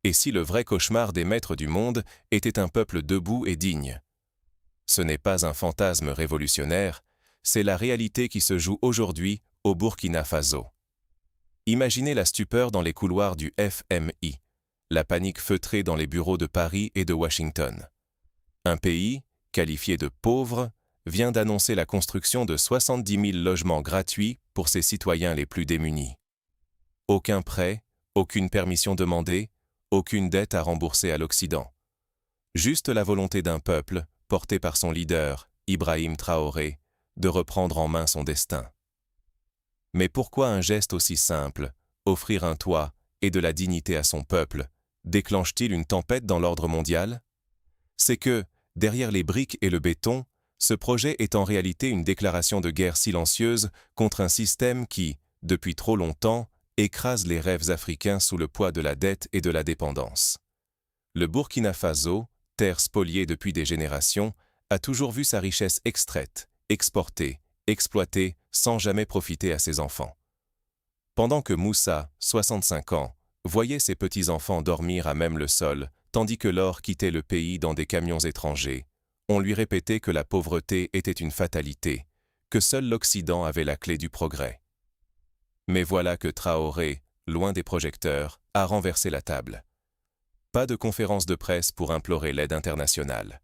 Et si le vrai cauchemar des maîtres du monde était un peuple debout et digne? Ce n'est pas un fantasme révolutionnaire, c'est la réalité qui se joue aujourd'hui au Burkina Faso. Imaginez la stupeur dans les couloirs du FMI, la panique feutrée dans les bureaux de Paris et de Washington. Un pays, qualifié de pauvre, vient d'annoncer la construction de 70 000 logements gratuits pour ses citoyens les plus démunis. Aucun prêt, aucune permission demandée, aucune dette à rembourser à l'Occident. Juste la volonté d'un peuple, porté par son leader, Ibrahim Traoré, de reprendre en main son destin. Mais pourquoi un geste aussi simple, offrir un toit et de la dignité à son peuple, déclenche-t-il une tempête dans l'ordre mondial? C'est que, derrière les briques et le béton, ce projet est en réalité une déclaration de guerre silencieuse contre un système qui, depuis trop longtemps, écrase les rêves africains sous le poids de la dette et de la dépendance. Le Burkina Faso, terre spoliée depuis des générations, a toujours vu sa richesse extraite, exportée, exploitée, sans jamais profiter à ses enfants. Pendant que Moussa, 65 ans, voyait ses petits-enfants dormir à même le sol, tandis que l'or quittait le pays dans des camions étrangers, on lui répétait que la pauvreté était une fatalité, que seul l'Occident avait la clé du progrès. Mais voilà que Traoré, loin des projecteurs, a renversé la table. Pas de conférence de presse pour implorer l'aide internationale.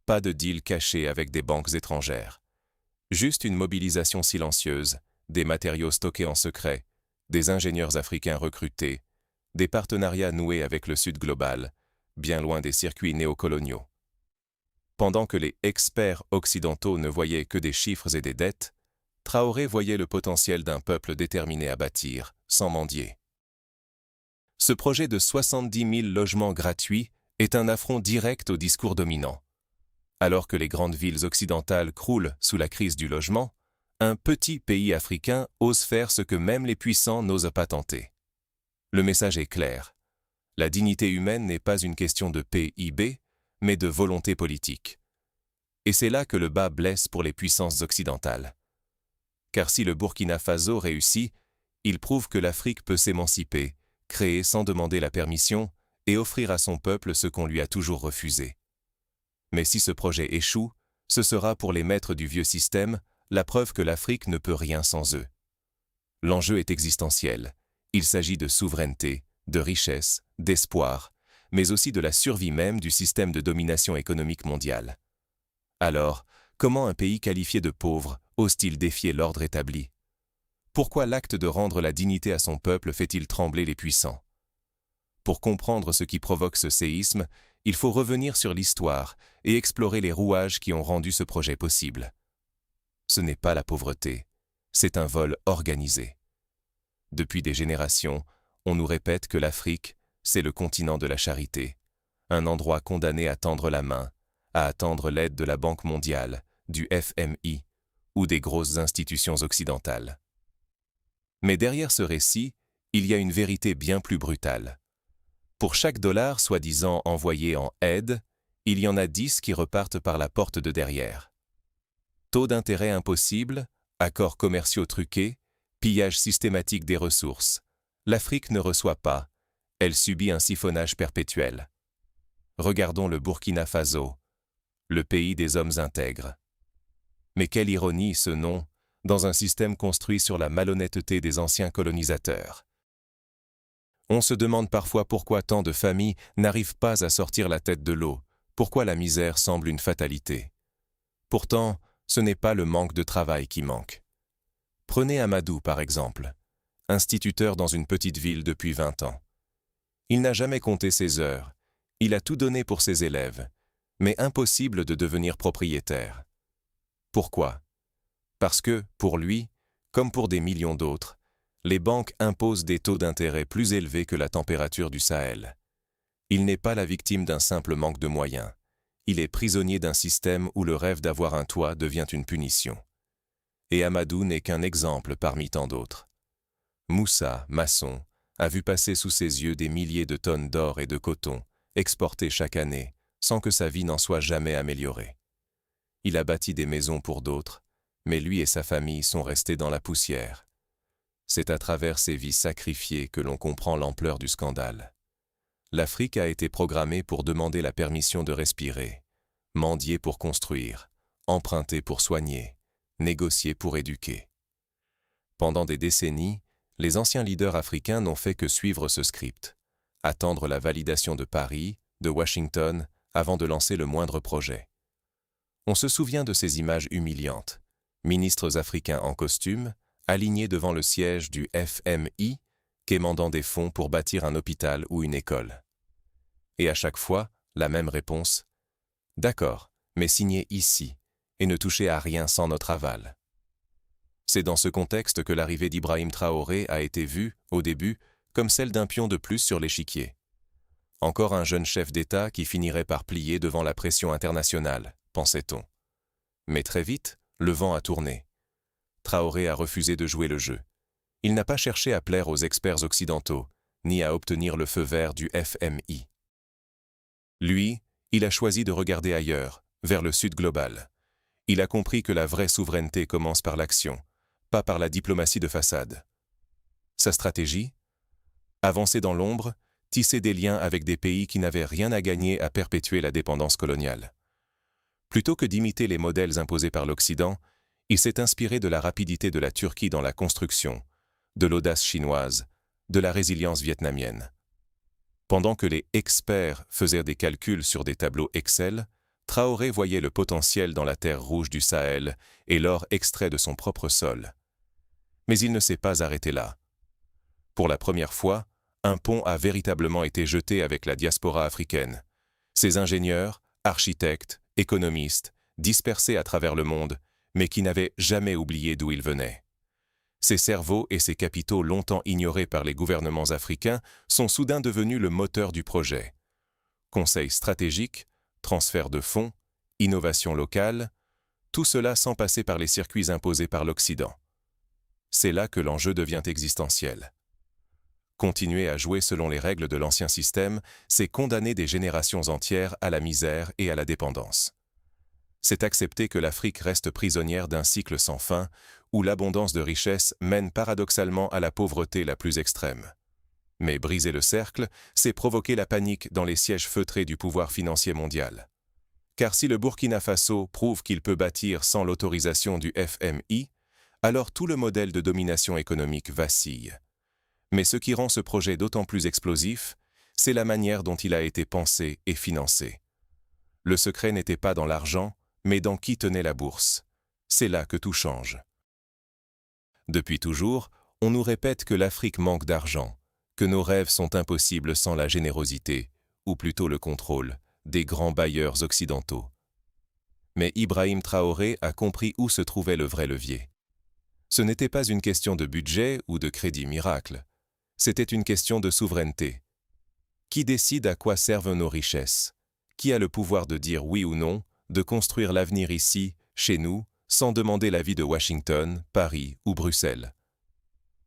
Pas de deal caché avec des banques étrangères. Juste une mobilisation silencieuse, des matériaux stockés en secret, des ingénieurs africains recrutés, des partenariats noués avec le Sud global, bien loin des circuits néocoloniaux. Pendant que les experts occidentaux ne voyaient que des chiffres et des dettes, Traoré voyait le potentiel d'un peuple déterminé à bâtir, sans mendier. Ce projet de 70 000 logements gratuits est un affront direct au discours dominant. Alors que les grandes villes occidentales croulent sous la crise du logement, un petit pays africain ose faire ce que même les puissants n'osent pas tenter. Le message est clair. La dignité humaine n'est pas une question de PIB, mais de volonté politique. Et c'est là que le bas blesse pour les puissances occidentales. Car si le Burkina Faso réussit, il prouve que l'Afrique peut s'émanciper, créer sans demander la permission et offrir à son peuple ce qu'on lui a toujours refusé. Mais si ce projet échoue, ce sera pour les maîtres du vieux système la preuve que l'Afrique ne peut rien sans eux. L'enjeu est existentiel. Il s'agit de souveraineté, de richesse, d'espoir, mais aussi de la survie même du système de domination économique mondiale. Alors, comment un pays qualifié de pauvre ose-t-il défier l'ordre établi? Pourquoi l'acte de rendre la dignité à son peuple fait-il trembler les puissants? Pour comprendre ce qui provoque ce séisme, il faut revenir sur l'histoire et explorer les rouages qui ont rendu ce projet possible. Ce n'est pas la pauvreté, c'est un vol organisé. Depuis des générations, on nous répète que l'Afrique, c'est le continent de la charité, un endroit condamné à tendre la main, à attendre l'aide de la Banque mondiale, du FMI ou des grosses institutions occidentales. Mais derrière ce récit, il y a une vérité bien plus brutale. Pour chaque dollar soi-disant envoyé en aide, il y en a 10 qui repartent par la porte de derrière. Taux d'intérêt impossible, accords commerciaux truqués, pillage systématique des ressources. L'Afrique ne reçoit pas, elle subit un siphonnage perpétuel. Regardons le Burkina Faso, le pays des hommes intègres. Mais quelle ironie ce nom, dans un système construit sur la malhonnêteté des anciens colonisateurs. On se demande parfois pourquoi tant de familles n'arrivent pas à sortir la tête de l'eau, pourquoi la misère semble une fatalité. Pourtant, ce n'est pas le manque de travail qui manque. Prenez Amadou par exemple, instituteur dans une petite ville depuis 20 ans. Il n'a jamais compté ses heures, il a tout donné pour ses élèves, mais impossible de devenir propriétaire. Pourquoi? Parce que, pour lui, comme pour des millions d'autres, les banques imposent des taux d'intérêt plus élevés que la température du Sahel. Il n'est pas la victime d'un simple manque de moyens. Il est prisonnier d'un système où le rêve d'avoir un toit devient une punition. Et Amadou n'est qu'un exemple parmi tant d'autres. Moussa, maçon, a vu passer sous ses yeux des milliers de tonnes d'or et de coton, exportés chaque année, sans que sa vie n'en soit jamais améliorée. Il a bâti des maisons pour d'autres, mais lui et sa famille sont restés dans la poussière. C'est à travers ces vies sacrifiées que l'on comprend l'ampleur du scandale. l'Afrique a été programmée pour demander la permission de respirer, mendier pour construire, emprunter pour soigner, négocier pour éduquer. Pendant des décennies, les anciens leaders africains n'ont fait que suivre ce script, attendre la validation de Paris, de Washington, avant de lancer le moindre projet. On se souvient de ces images humiliantes, ministres africains en costume, alignés devant le siège du FMI, quémandant des fonds pour bâtir un hôpital ou une école. Et à chaque fois, la même réponse « D'accord, mais signez ici, et ne touchez à rien sans notre aval. » C'est dans ce contexte que l'arrivée d'Ibrahim Traoré a été vue, au début, comme celle d'un pion de plus sur l'échiquier. Encore un jeune chef d'État qui finirait par plier devant la pression internationale, pensait-on. Mais très vite, le vent a tourné. Traoré a refusé de jouer le jeu. Il n'a pas cherché à plaire aux experts occidentaux, ni à obtenir le feu vert du FMI. Lui, il a choisi de regarder ailleurs, vers le sud global. Il a compris que la vraie souveraineté commence par l'action, pas par la diplomatie de façade. Sa stratégie ? Avancer dans l'ombre, tisser des liens avec des pays qui n'avaient rien à gagner à perpétuer la dépendance coloniale. Plutôt que d'imiter les modèles imposés par l'Occident, il s'est inspiré de la rapidité de la Turquie dans la construction, de l'audace chinoise, de la résilience vietnamienne. Pendant que les experts faisaient des calculs sur des tableaux Excel, Traoré voyait le potentiel dans la terre rouge du Sahel et l'or extrait de son propre sol. Mais il ne s'est pas arrêté là. Pour la première fois, un pont a véritablement été jeté avec la diaspora africaine. Ces ingénieurs, architectes, économistes, dispersés à travers le monde, mais qui n'avaient jamais oublié d'où ils venaient. Ces cerveaux et ces capitaux longtemps ignorés par les gouvernements africains sont soudain devenus le moteur du projet. Conseil stratégique, transfert de fonds, innovation locale, tout cela sans passer par les circuits imposés par l'Occident. C'est là que l'enjeu devient existentiel. Continuer à jouer selon les règles de l'ancien système, c'est condamner des générations entières à la misère et à la dépendance. C'est accepter que l'Afrique reste prisonnière d'un cycle sans fin, où l'abondance de richesses mène paradoxalement à la pauvreté la plus extrême. Mais briser le cercle, c'est provoquer la panique dans les sièges feutrés du pouvoir financier mondial. Car si le Burkina Faso prouve qu'il peut bâtir sans l'autorisation du FMI, alors tout le modèle de domination économique vacille. Mais ce qui rend ce projet d'autant plus explosif, c'est la manière dont il a été pensé et financé. Le secret n'était pas dans l'argent, mais dans qui tenait la bourse. C'est là que tout change. Depuis toujours, on nous répète que l'Afrique manque d'argent, que nos rêves sont impossibles sans la générosité, ou plutôt le contrôle, des grands bailleurs occidentaux. Mais Ibrahim Traoré a compris où se trouvait le vrai levier. Ce n'était pas une question de budget ou de crédit miracle. C'était une question de souveraineté. Qui décide à quoi servent nos richesses? Qui a le pouvoir de dire oui ou non, de construire l'avenir ici, chez nous, sans demander l'avis de Washington, Paris ou Bruxelles?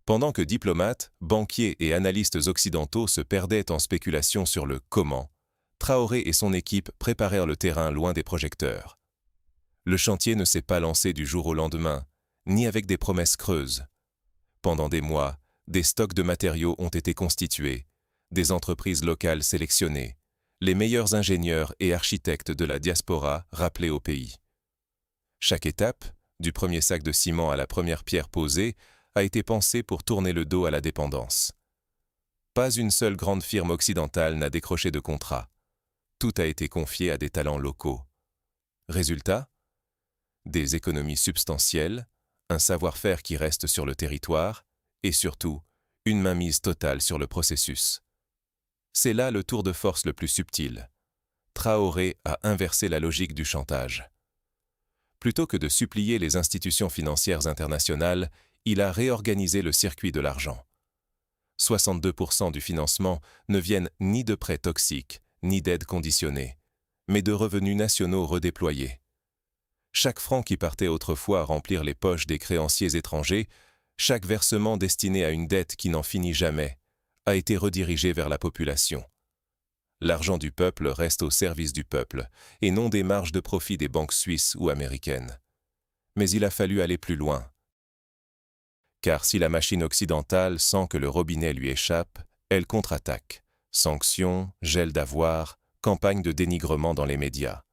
Pendant que diplomates, banquiers et analystes occidentaux se perdaient en spéculation sur le « comment », Traoré et son équipe préparèrent le terrain loin des projecteurs. Le chantier ne s'est pas lancé du jour au lendemain, ni avec des promesses creuses. Pendant des mois, des stocks de matériaux ont été constitués, des entreprises locales sélectionnées, les meilleurs ingénieurs et architectes de la diaspora rappelés au pays. Chaque étape, du premier sac de ciment à la première pierre posée, a été pensée pour tourner le dos à la dépendance. Pas une seule grande firme occidentale n'a décroché de contrat. Tout a été confié à des talents locaux. Résultat ? Des économies substantielles, un savoir-faire qui reste sur le territoire, et surtout, une mainmise totale sur le processus. C'est là le tour de force le plus subtil. Traoré a inversé la logique du chantage. Plutôt que de supplier les institutions financières internationales, il a réorganisé le circuit de l'argent. 62% du financement ne viennent ni de prêts toxiques, ni d'aides conditionnées, mais de revenus nationaux redéployés. Chaque franc qui partait autrefois remplir les poches des créanciers étrangers, chaque versement destiné à une dette qui n'en finit jamais, a été redirigé vers la population. L'argent du peuple reste au service du peuple, et non des marges de profit des banques suisses ou américaines. Mais il a fallu aller plus loin. Car si la machine occidentale sent que le robinet lui échappe, elle contre-attaque, Sanctions, gel d'avoirs, campagne de dénigrement dans les médias.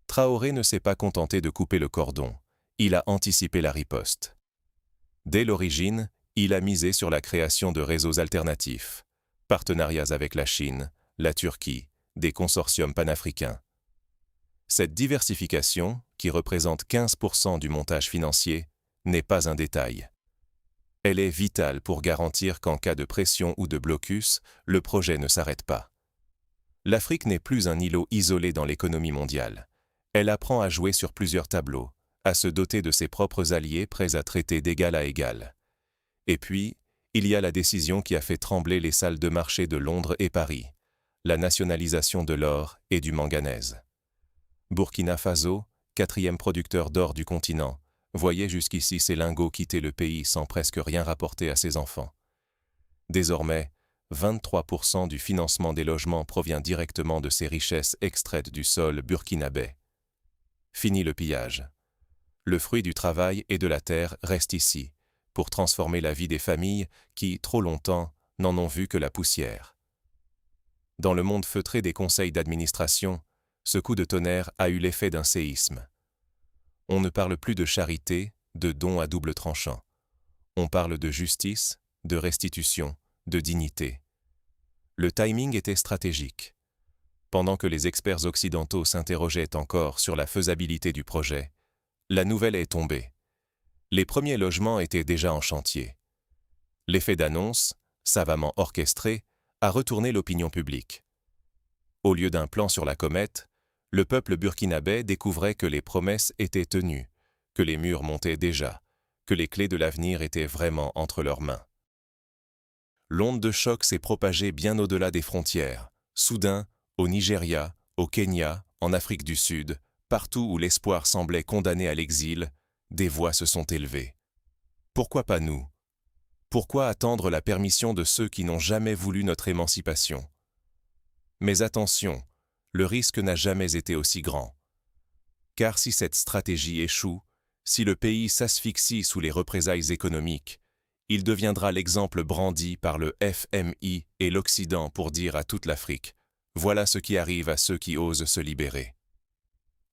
Traoré ne s'est pas contenté de couper le cordon, il a anticipé la riposte. Dès l'origine, il a misé sur la création de réseaux alternatifs, partenariats avec la Chine, la Turquie, des consortiums panafricains. Cette diversification, qui représente 15% du montage financier, n'est pas un détail. Elle est vitale pour garantir qu'en cas de pression ou de blocus, le projet ne s'arrête pas. L'Afrique n'est plus un îlot isolé dans l'économie mondiale. Elle apprend à jouer sur plusieurs tableaux, à se doter de ses propres alliés prêts à traiter d'égal à égal. Et puis, il y a la décision qui a fait trembler les salles de marché de Londres et Paris, la nationalisation de l'or et du manganèse. Burkina Faso, 4e producteur d'or du continent, voyait jusqu'ici ses lingots quitter le pays sans presque rien rapporter à ses enfants. Désormais, 23% du financement des logements provient directement de ces richesses extraites du sol burkinabé. Fini le pillage. Le fruit du travail et de la terre reste ici, pour transformer la vie des familles qui, trop longtemps, n'en ont vu que la poussière. Dans le monde feutré des conseils d'administration, ce coup de tonnerre a eu l'effet d'un séisme. On ne parle plus de charité, de dons à double tranchant. On parle de justice, de restitution, de dignité. Le timing était stratégique. Pendant que les experts occidentaux s'interrogeaient encore sur la faisabilité du projet, la nouvelle est tombée. Les premiers logements étaient déjà en chantier. L'effet d'annonce, savamment orchestré, a retourné l'opinion publique. Au lieu d'un plan sur la comète, le peuple burkinabé découvrait que les promesses étaient tenues, que les murs montaient déjà, que les clés de l'avenir étaient vraiment entre leurs mains. L'onde de choc s'est propagée bien au-delà des frontières. Soudain, au Nigeria, au Kenya, en Afrique du Sud, partout où l'espoir semblait condamné à l'exil, des voix se sont élevées. Pourquoi pas nous? Pourquoi attendre la permission de ceux qui n'ont jamais voulu notre émancipation? Mais attention, le risque n'a jamais été aussi grand. Car si cette stratégie échoue, si le pays s'asphyxie sous les représailles économiques, il deviendra l'exemple brandi par le FMI et l'Occident pour dire à toute l'Afrique « Voilà ce qui arrive à ceux qui osent se libérer ».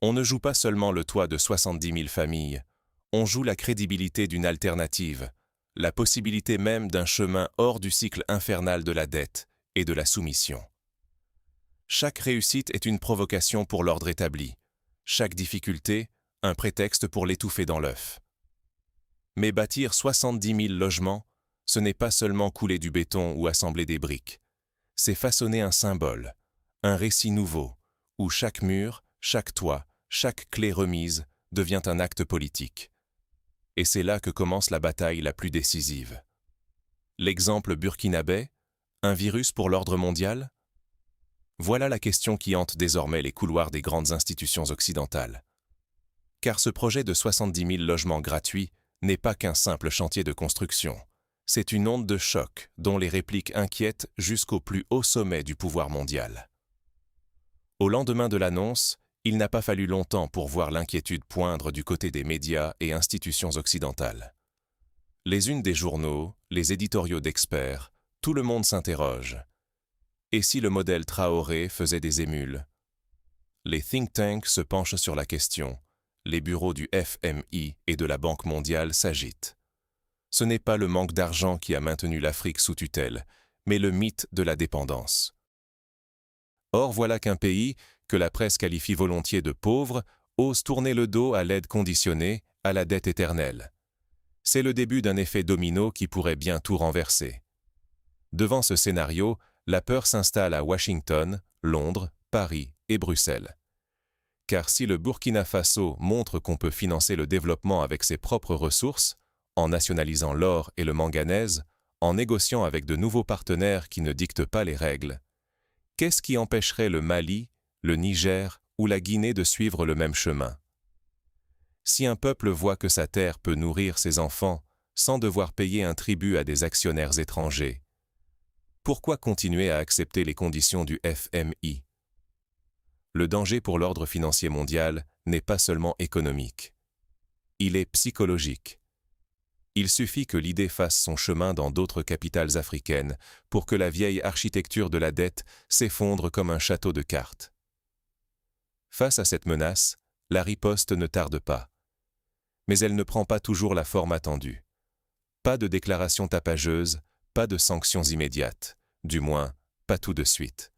On ne joue pas seulement le toit de 70 000 familles, on joue la crédibilité d'une alternative, la possibilité même d'un chemin hors du cycle infernal de la dette et de la soumission. Chaque réussite est une provocation pour l'ordre établi, chaque difficulté, un prétexte pour l'étouffer dans l'œuf. Mais bâtir 70 000 logements, ce n'est pas seulement couler du béton ou assembler des briques, c'est façonner un symbole, un récit nouveau, où chaque mur, chaque toit, chaque clé remise devient un acte politique. Et c'est là que commence la bataille la plus décisive. L'exemple burkinabé, un virus pour l'ordre mondial? Voilà la question qui hante désormais les couloirs des grandes institutions occidentales. Car ce projet de 70 000 logements gratuits n'est pas qu'un simple chantier de construction. C'est une onde de choc dont les répliques inquiètent jusqu'au plus haut sommet du pouvoir mondial. Au lendemain de l'annonce, il n'a pas fallu longtemps pour voir l'inquiétude poindre du côté des médias et institutions occidentales. Les unes des journaux, les éditoriaux d'experts, tout le monde s'interroge. Et si le modèle Traoré faisait des émules? Les think tanks se penchent sur la question. Les bureaux du FMI et de la Banque mondiale s'agitent. Ce n'est pas le manque d'argent qui a maintenu l'Afrique sous tutelle, mais le mythe de la dépendance. Or voilà qu'un pays, que la presse qualifie volontiers de pauvre, ose tourner le dos à l'aide conditionnée, à la dette éternelle. C'est le début d'un effet domino qui pourrait bien tout renverser. Devant ce scénario, la peur s'installe à Washington, Londres, Paris et Bruxelles. Car si le Burkina Faso montre qu'on peut financer le développement avec ses propres ressources, en nationalisant l'or et le manganèse, en négociant avec de nouveaux partenaires qui ne dictent pas les règles, qu'est-ce qui empêcherait le Mali, le Niger ou la Guinée de suivre le même chemin? Si un peuple voit que sa terre peut nourrir ses enfants sans devoir payer un tribut à des actionnaires étrangers, pourquoi continuer à accepter les conditions du FMI? Le danger pour l'ordre financier mondial n'est pas seulement économique. Il est psychologique. Il suffit que l'idée fasse son chemin dans d'autres capitales africaines pour que la vieille architecture de la dette s'effondre comme un château de cartes. Face à cette menace, la riposte ne tarde pas. Mais elle ne prend pas toujours la forme attendue. Pas de déclaration tapageuse, pas de sanctions immédiates, du moins, pas tout de suite.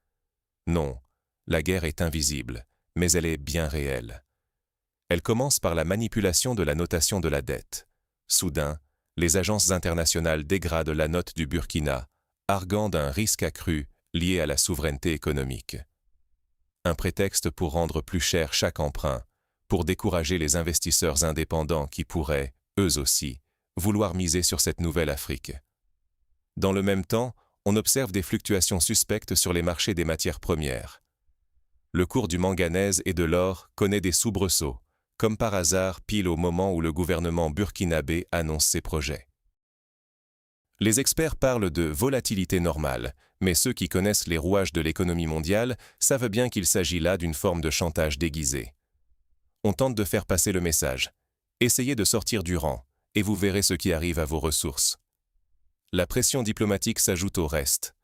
Non, la guerre est invisible, mais elle est bien réelle. Elle commence par la manipulation de la notation de la dette. Soudain, les agences internationales dégradent la note du Burkina, arguant d'un risque accru lié à la souveraineté économique. Un prétexte pour rendre plus cher chaque emprunt, pour décourager les investisseurs indépendants qui pourraient, eux aussi, vouloir miser sur cette nouvelle Afrique. Dans le même temps, on observe des fluctuations suspectes sur les marchés des matières premières. Le cours du manganèse et de l'or connaît des soubresauts, comme par hasard pile au moment où le gouvernement burkinabé annonce ses projets. Les experts parlent de volatilité normale, mais ceux qui connaissent les rouages de l'économie mondiale savent bien qu'il s'agit là d'une forme de chantage déguisé. On tente de faire passer le message. Essayez de sortir du rang, et vous verrez ce qui arrive à vos ressources. La pression diplomatique s'ajoute au reste.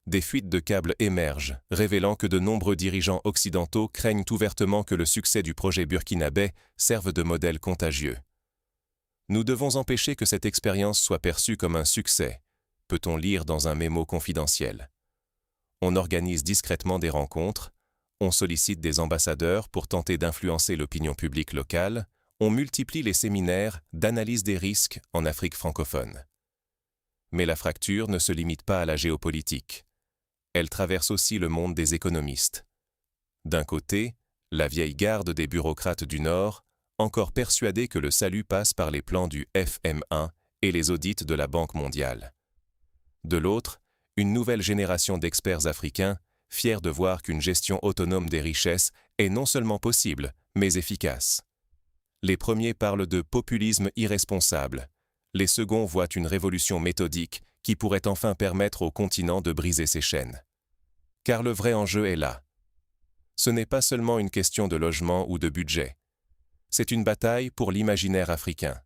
Des fuites de câbles émergent, révélant que de nombreux dirigeants occidentaux craignent ouvertement que le succès du projet burkinabé serve de modèle contagieux. Nous devons empêcher que cette expérience soit perçue comme un succès, peut-on lire dans un mémo confidentiel. On organise discrètement des rencontres, on sollicite des ambassadeurs pour tenter d'influencer l'opinion publique locale, on multiplie les séminaires d'analyse des risques en Afrique francophone. Mais la fracture ne se limite pas à la géopolitique. Elle traverse aussi le monde des économistes. D'un côté, la vieille garde des bureaucrates du Nord, encore persuadés que le salut passe par les plans du FMI et les audits de la Banque mondiale. De l'autre, une nouvelle génération d'experts africains, fiers de voir qu'une gestion autonome des richesses est non seulement possible, mais efficace. Les premiers parlent de populisme irresponsable. Les seconds voient une révolution méthodique qui pourrait enfin permettre au continent de briser ses chaînes. Car le vrai enjeu est là. Ce n'est pas seulement une question de logement ou de budget. C'est une bataille pour l'imaginaire africain.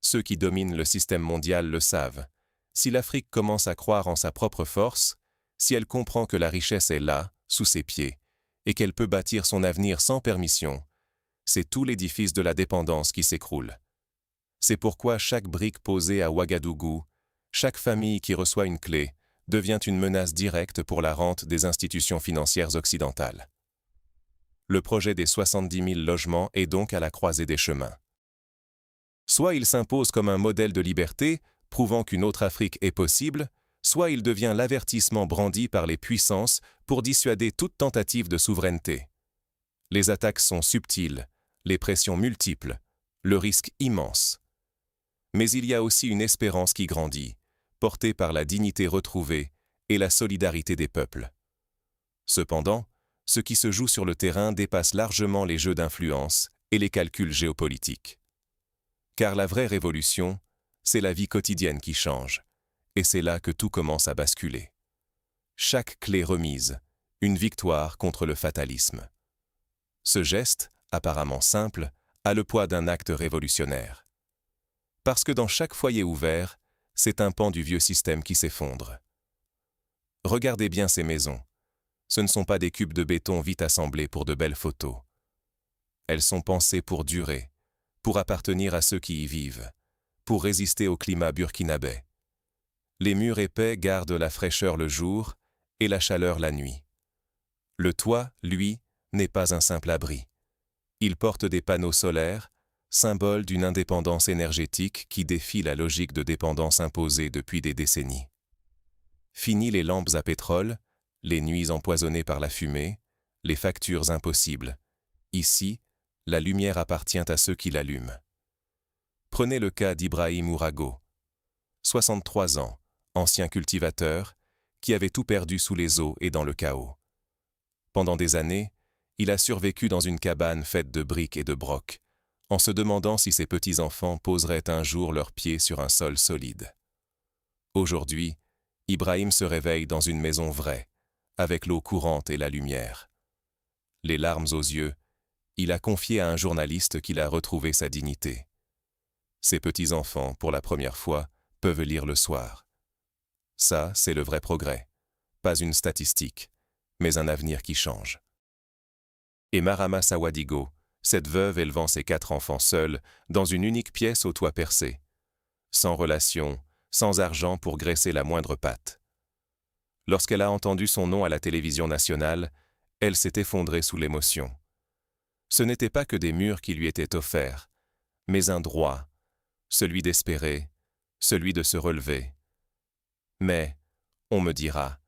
Ceux qui dominent le système mondial le savent. Si l'Afrique commence à croire en sa propre force, si elle comprend que la richesse est là, sous ses pieds, et qu'elle peut bâtir son avenir sans permission, c'est tout l'édifice de la dépendance qui s'écroule. C'est pourquoi chaque brique posée à Ouagadougou, chaque famille qui reçoit une clé, devient une menace directe pour la rente des institutions financières occidentales. Le projet des 70 000 logements est donc à la croisée des chemins. Soit il s'impose comme un modèle de liberté, prouvant qu'une autre Afrique est possible, soit il devient l'avertissement brandi par les puissances pour dissuader toute tentative de souveraineté. Les attaques sont subtiles, les pressions multiples, le risque immense. Mais il y a aussi une espérance qui grandit, portée par la dignité retrouvée et la solidarité des peuples. Cependant, ce qui se joue sur le terrain dépasse largement les jeux d'influence et les calculs géopolitiques. Car la vraie révolution, c'est la vie quotidienne qui change, et c'est là que tout commence à basculer. Chaque clé remise, une victoire contre le fatalisme. Ce geste, apparemment simple, a le poids d'un acte révolutionnaire. Parce que dans chaque foyer ouvert, c'est un pan du vieux système qui s'effondre. Regardez bien ces maisons. Ce ne sont pas des cubes de béton vite assemblés pour de belles photos. Elles sont pensées pour durer, pour appartenir à ceux qui y vivent, pour résister au climat burkinabé. Les murs épais gardent la fraîcheur le jour et la chaleur la nuit. Le toit, lui, n'est pas un simple abri. Il porte des panneaux solaires, symbole d'une indépendance énergétique qui défie la logique de dépendance imposée depuis des décennies. Fini les lampes à pétrole, les nuits empoisonnées par la fumée, les factures impossibles. Ici, la lumière appartient à ceux qui l'allument. Prenez le cas d'Ibrahim Ourago, 63 ans, ancien cultivateur, qui avait tout perdu sous les eaux et dans le chaos. Pendant des années, il a survécu dans une cabane faite de briques et de brocs, en se demandant si ses petits-enfants poseraient un jour leurs pieds sur un sol solide. Aujourd'hui, Ibrahim se réveille dans une maison vraie, avec l'eau courante et la lumière. Les larmes aux yeux, il a confié à un journaliste qu'il a retrouvé sa dignité. Ces petits-enfants, pour la première fois, peuvent lire le soir. Ça, c'est le vrai progrès. Pas une statistique, mais un avenir qui change. Et Marama Sawadigo, cette veuve élevant ses 4 enfants seule, dans une unique pièce au toit percé. Sans relation, sans argent pour graisser la moindre patte. Lorsqu'elle a entendu son nom à la télévision nationale, elle s'est effondrée sous l'émotion. Ce n'était pas que des murs qui lui étaient offerts, mais un droit, celui d'espérer, celui de se relever. Mais, on me dira,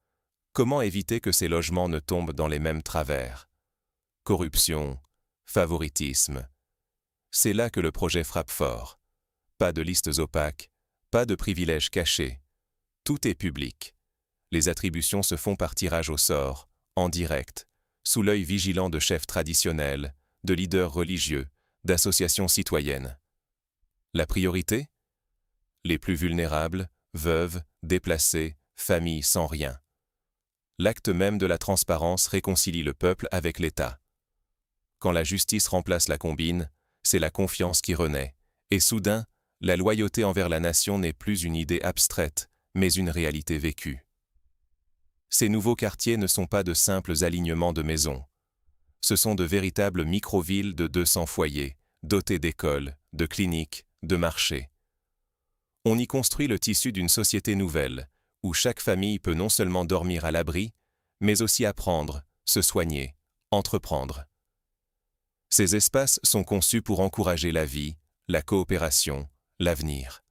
comment éviter que ces logements ne tombent dans les mêmes travers? Corruption, favoritisme. C'est là que le projet frappe fort. Pas de listes opaques, pas de privilèges cachés. Tout est public. Les attributions se font par tirage au sort, en direct, sous l'œil vigilant de chefs traditionnels, de leaders religieux, d'associations citoyennes. La priorité? Les plus vulnérables, veuves, déplacés, familles sans rien. L'acte même de la transparence réconcilie le peuple avec l'État. Quand la justice remplace la combine, c'est la confiance qui renaît, et soudain, la loyauté envers la nation n'est plus une idée abstraite, mais une réalité vécue. Ces nouveaux quartiers ne sont pas de simples alignements de maisons. Ce sont de véritables micro-villes de 200 foyers, dotés d'écoles, de cliniques, de marchés. On y construit le tissu d'une société nouvelle, où chaque famille peut non seulement dormir à l'abri, mais aussi apprendre, se soigner, entreprendre. Ces espaces sont conçus pour encourager la vie, la coopération, l'avenir.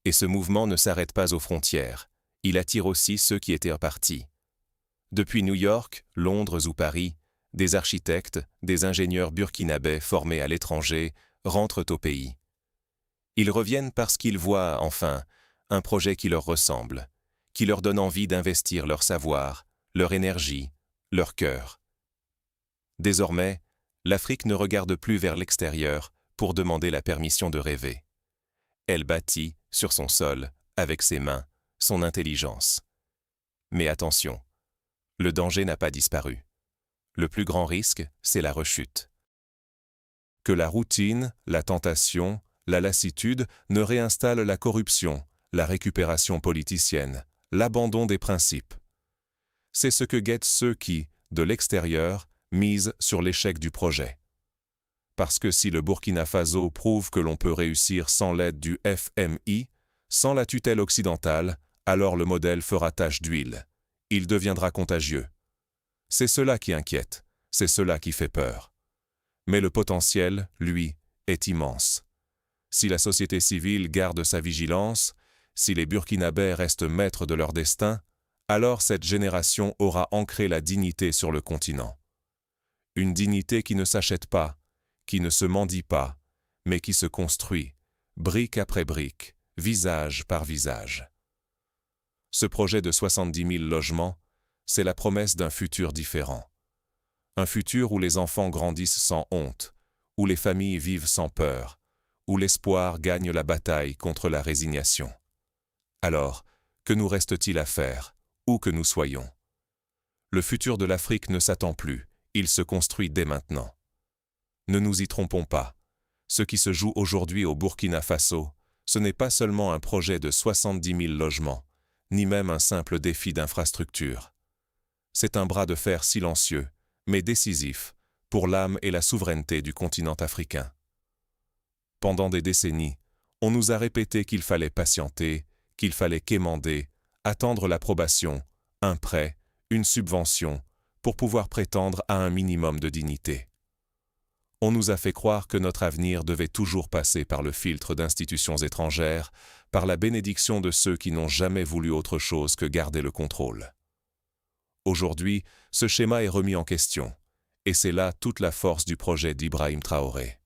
Et ce mouvement ne s'arrête pas aux frontières, il attire aussi ceux qui étaient repartis. Depuis New York, Londres ou Paris, des architectes, des ingénieurs burkinabés formés à l'étranger rentrent au pays. Ils reviennent parce qu'ils voient, enfin, un projet qui leur ressemble, qui leur donne envie d'investir leur savoir, leur énergie, leur cœur. Désormais, l'Afrique ne regarde plus vers l'extérieur pour demander la permission de rêver. Elle bâtit, sur son sol, avec ses mains, son intelligence. Mais attention, le danger n'a pas disparu. Le plus grand risque, c'est la rechute. Que la routine, la tentation, la lassitude ne réinstallent la corruption, la récupération politicienne, l'abandon des principes. C'est ce que guettent ceux qui, de l'extérieur, misent sur l'échec du projet. Parce que si le Burkina Faso prouve que l'on peut réussir sans l'aide du FMI, sans la tutelle occidentale, alors le modèle fera tache d'huile. Il deviendra contagieux. C'est cela qui inquiète, c'est cela qui fait peur. Mais le potentiel, lui, est immense. Si la société civile garde sa vigilance, si les Burkinabés restent maîtres de leur destin, alors cette génération aura ancré la dignité sur le continent. Une dignité qui ne s'achète pas, qui ne se mendie pas, mais qui se construit, brique après brique, visage par visage. Ce projet de 70 000 logements, c'est la promesse d'un futur différent. Un futur où les enfants grandissent sans honte, où les familles vivent sans peur, où l'espoir gagne la bataille contre la résignation. Alors, que nous reste-t-il à faire, où que nous soyons? Le futur de l'Afrique ne s'attend plus, il se construit dès maintenant. Ne nous y trompons pas. Ce qui se joue aujourd'hui au Burkina Faso, ce n'est pas seulement un projet de 70 000 logements, ni même un simple défi d'infrastructure. C'est un bras de fer silencieux, mais décisif, pour l'âme et la souveraineté du continent africain. Pendant des décennies, on nous a répété qu'il fallait patienter, qu'il fallait quémander, attendre l'approbation, un prêt, une subvention, pour pouvoir prétendre à un minimum de dignité. On nous a fait croire que notre avenir devait toujours passer par le filtre d'institutions étrangères, par la bénédiction de ceux qui n'ont jamais voulu autre chose que garder le contrôle. Aujourd'hui, ce schéma est remis en question, et c'est là toute la force du projet d'Ibrahim Traoré.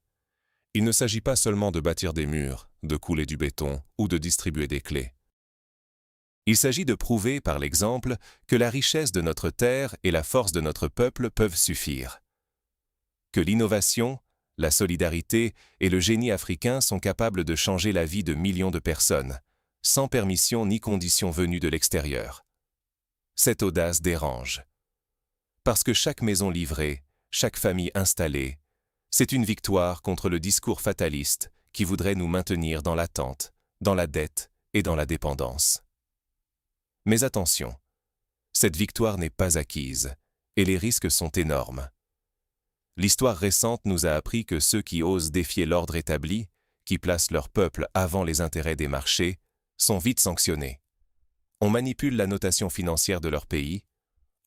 Il ne s'agit pas seulement de bâtir des murs, de couler du béton ou de distribuer des clés. Il s'agit de prouver par l'exemple que la richesse de notre terre et la force de notre peuple peuvent suffire. Que l'innovation, la solidarité et le génie africain sont capables de changer la vie de millions de personnes, sans permission ni condition venue de l'extérieur. Cette audace dérange. Parce que chaque maison livrée, chaque famille installée, c'est une victoire contre le discours fataliste qui voudraient nous maintenir dans l'attente, dans la dette et dans la dépendance. Mais attention, cette victoire n'est pas acquise, et les risques sont énormes. L'histoire récente nous a appris que ceux qui osent défier l'ordre établi, qui placent leur peuple avant les intérêts des marchés, sont vite sanctionnés. On manipule la notation financière de leur pays,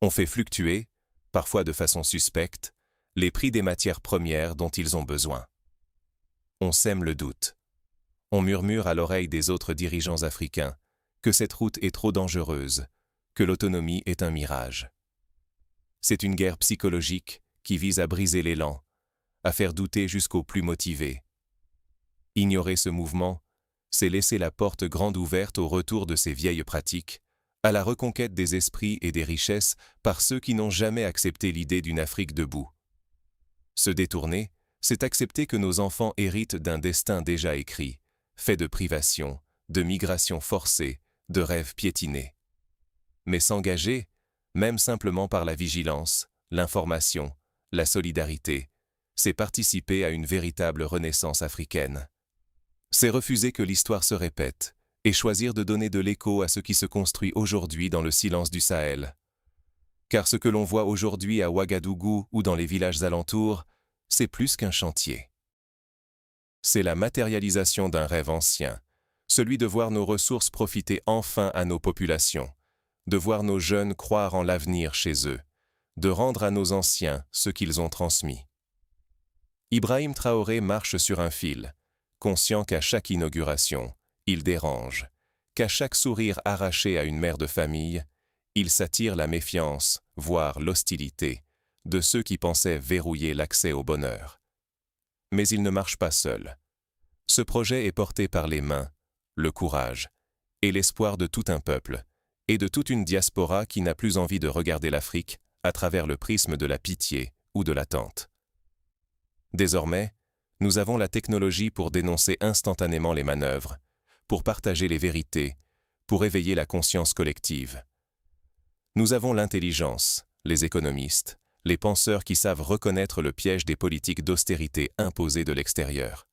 on fait fluctuer, parfois de façon suspecte, les prix des matières premières dont ils ont besoin. On sème le doute. On murmure à l'oreille des autres dirigeants africains que cette route est trop dangereuse, que l'autonomie est un mirage. C'est une guerre psychologique qui vise à briser l'élan, à faire douter jusqu'aux plus motivés. Ignorer ce mouvement, c'est laisser la porte grande ouverte au retour de ces vieilles pratiques, à la reconquête des esprits et des richesses par ceux qui n'ont jamais accepté l'idée d'une Afrique debout. Se détourner, c'est accepter que nos enfants héritent d'un destin déjà écrit, fait de privations, de migrations forcées, de rêves piétinés. Mais s'engager, même simplement par la vigilance, l'information, la solidarité, c'est participer à une véritable renaissance africaine. C'est refuser que l'histoire se répète et choisir de donner de l'écho à ce qui se construit aujourd'hui dans le silence du Sahel. Car ce que l'on voit aujourd'hui à Ouagadougou ou dans les villages alentours, c'est plus qu'un chantier. C'est la matérialisation d'un rêve ancien, celui de voir nos ressources profiter enfin à nos populations, de voir nos jeunes croire en l'avenir chez eux, de rendre à nos anciens ce qu'ils ont transmis. Ibrahim Traoré marche sur un fil, conscient qu'à chaque inauguration, il dérange, qu'à chaque sourire arraché à une mère de famille, il s'attire la méfiance, voire l'hostilité, de ceux qui pensaient verrouiller l'accès au bonheur. Mais il ne marche pas seul. Ce projet est porté par les mains, le courage et l'espoir de tout un peuple, et de toute une diaspora qui n'a plus envie de regarder l'Afrique à travers le prisme de la pitié ou de l'attente. Désormais, nous avons la technologie pour dénoncer instantanément les manœuvres, pour partager les vérités, pour éveiller la conscience collective. Nous avons l'intelligence, les économistes, les penseurs qui savent reconnaître le piège des politiques d'austérité imposées de l'extérieur.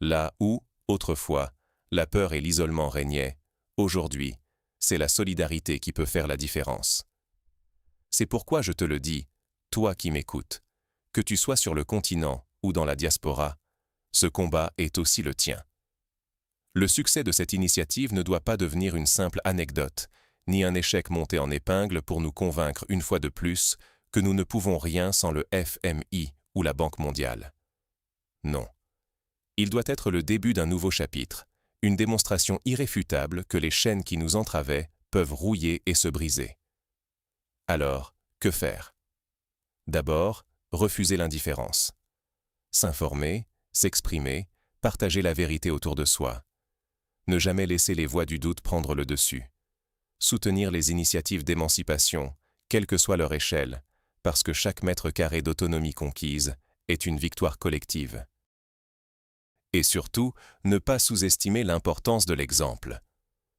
Là où, autrefois, la peur et l'isolement régnaient, aujourd'hui, c'est la solidarité qui peut faire la différence. C'est pourquoi je te le dis, toi qui m'écoutes, que tu sois sur le continent ou dans la diaspora, ce combat est aussi le tien. Le succès de cette initiative ne doit pas devenir une simple anecdote, ni un échec monté en épingle pour nous convaincre une fois de plus que nous ne pouvons rien sans le FMI ou la Banque mondiale. Non. Il doit être le début d'un nouveau chapitre, une démonstration irréfutable que les chaînes qui nous entravaient peuvent rouiller et se briser. Alors, que faire? D'abord, refuser l'indifférence. S'informer, s'exprimer, partager la vérité autour de soi. Ne jamais laisser les voix du doute prendre le dessus. Soutenir les initiatives d'émancipation, quelle que soit leur échelle, parce que chaque mètre carré d'autonomie conquise est une victoire collective. Et surtout, ne pas sous-estimer l'importance de l'exemple.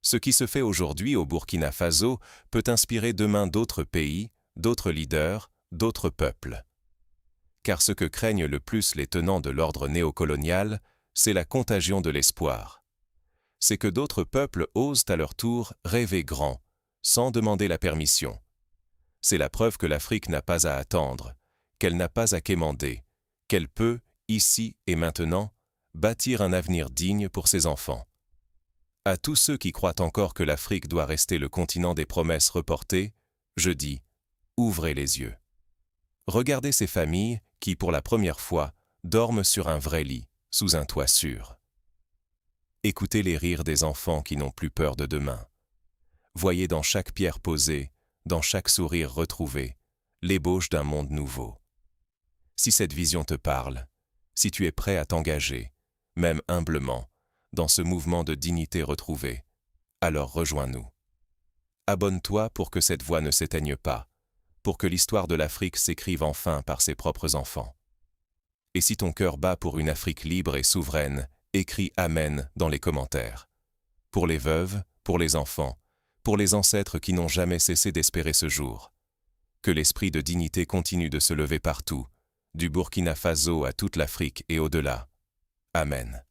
Ce qui se fait aujourd'hui au Burkina Faso peut inspirer demain d'autres pays, d'autres leaders, d'autres peuples. Car ce que craignent le plus les tenants de l'ordre néocolonial, c'est la contagion de l'espoir. C'est que d'autres peuples osent à leur tour rêver grand, sans demander la permission. C'est la preuve que l'Afrique n'a pas à attendre, qu'elle n'a pas à quémander, qu'elle peut, ici et maintenant, bâtir un avenir digne pour ses enfants. À tous ceux qui croient encore que l'Afrique doit rester le continent des promesses reportées, je dis, ouvrez les yeux. Regardez ces familles qui, pour la première fois, dorment sur un vrai lit, sous un toit sûr. Écoutez les rires des enfants qui n'ont plus peur de demain. Voyez dans chaque pierre posée, dans chaque sourire retrouvé, l'ébauche d'un monde nouveau. Si cette vision te parle, si tu es prêt à t'engager, même humblement, dans ce mouvement de dignité retrouvée, alors rejoins-nous. Abonne-toi pour que cette voix ne s'éteigne pas, pour que l'histoire de l'Afrique s'écrive enfin par ses propres enfants. Et si ton cœur bat pour une Afrique libre et souveraine, écris Amen dans les commentaires. Pour les veuves, pour les enfants, pour les ancêtres qui n'ont jamais cessé d'espérer ce jour. Que l'esprit de dignité continue de se lever partout, du Burkina Faso à toute l'Afrique et au-delà. Amen.